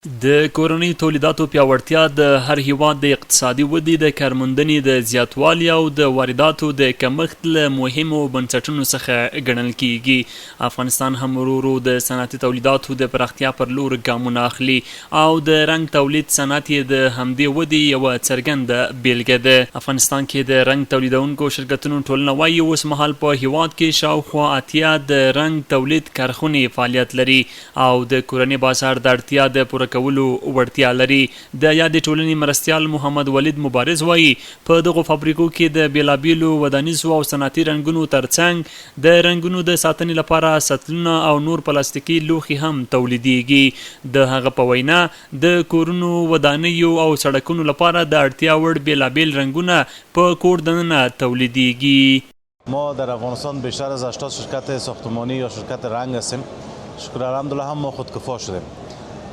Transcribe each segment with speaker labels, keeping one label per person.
Speaker 1: د کورني تولیداتو پیاوړتیا د هر هیواد د اقتصادي ودې د کارموندنې د زیاتوالي او د وارداتو د کمښت له مهمو بنسټونو څخه ګڼل کیږي. افغانستان هم ورو ورو د صنعتي تولیداتو د پراختیا پر لور ګامونه اخلي او د رنګ تولید صنعت یې د همدې ودې یوه څرګنده بیلګه ده. افغانستان کې د رنګ تولیدونکو شرکتونو ټولنه وایي اوس مهال په هیواد کې شاوخوا 80 د رنګ تولید کارخونې فعالیت لري او د کورني بازار د اړتیا د پوره کولو وړتیا لري. د یادې ټولنې مرستیال محمد ولید مبارز وایي په دغو فابریکو کې د بیلابیلو ودانیزو او صنعتي رنګونو ترڅنګ د رنګونو د ساتنې لپاره سطلونه او نور پلاستیکي لوښي هم تولیدیږي. د هغه په وینا د کورونو، ودانیو او سړکونو لپاره د اړتیا وړ بیلابیل رنګونه په کور دننه تولیدیږي.
Speaker 2: ما در افغانستان بیشتر از 80 شرکت ساختمانی یا شرکت رنگ هستیم. شکر الحمدلله هم ما خودکفا شدیم.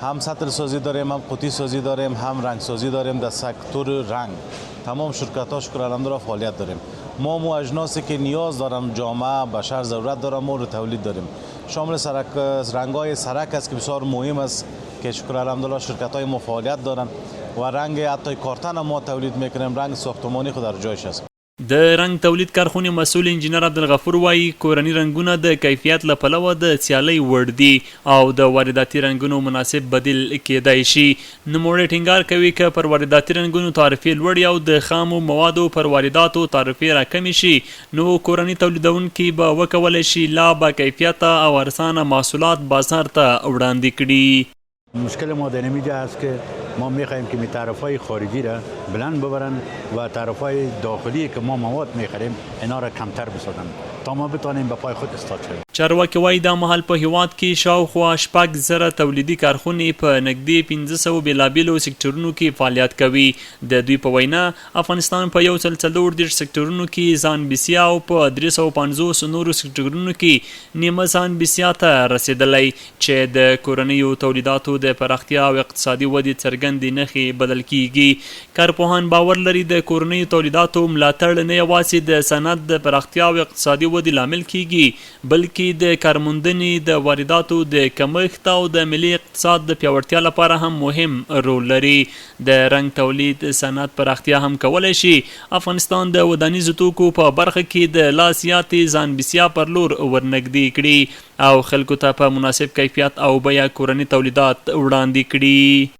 Speaker 2: هم سطل سازی داریم، هم قوطی سازی داریم، هم رنگ سازی داریم. در سکتور رنگ تمام شرکت ها شکر الحمدلله فعالیت داریم. ما اجناسی که نیاز دارم جامعه بشر ضرورت دارم ما رو تولید داریم. شامل رنگ های سرک است که بسیار مهم است که شکر الحمدلله شرکت های ما فعالیت دارن و رنگ حتی کارتن ما تولید میکنیم. رنگ ساختمانی خود در جایش است.
Speaker 1: د رنګ تولید کارخونې مسؤل انجینر عبدالغفور وایي کورني رنګونه د کیفیت له پلوه د سیالۍ وړ دي او د وارداتي رنګونو مناسب بدیل کیدای شي. نوموړی ټینګار کوي که پر وارداتي رنګونو تعرفې لوړې او د خامو موادو پر وارداتو تعرفې راکمې شي نو کورني تولیدونکي به وکولی شي لا با کیفیته او ارزانه محصولات بازار ته وړاندې کړي.
Speaker 3: مشکل ما در اینجا است که ما میخواهیم که تعرفه‌های خارجی را بلند ببرن و تعرفه‌های داخلی که ما مواد میخریم اینا را کمتر بسازن تا ما بتوانیم به پای خود استاد شویم.
Speaker 1: چارواکي وایي دا مهال په هیواد کې شاوخوا 6,000 تولیدي کارخونې په نږدې 1500 بیلابیلو سکتورونو کې فعالیت کوي. د دوی په وینا افغانستان په 140 سکتورونو کې ځان بسیا او په 350 نورو سکتورونو کې نیمه ځان بسیا ته رسیدلی چې د کورنیو تولیداتو د پراختیا او اقتصادي ودې څرګندې نښې بلل کیږي. کارپوهان باور لري د کورنیو تولیداتو ملاتړ نه یوازې د صنعت د پراختیا او اقتصادي ودې لامل کیږي بلکې د کارموندنې د وارداتو د کمښت او د ملي اقتصاد د پیاوړتیا لپاره هم مهم رول لري. د رنګ تولید صنعت پراختیا هم کولی شي افغانستان د ودانیزو توکو په برخه کې د لا زیاتې ځان بسیا پر لور ورنږدې کړي او خلکو ته په مناسب کیفیت او بیه کورني تولیدات وړاندې کړي.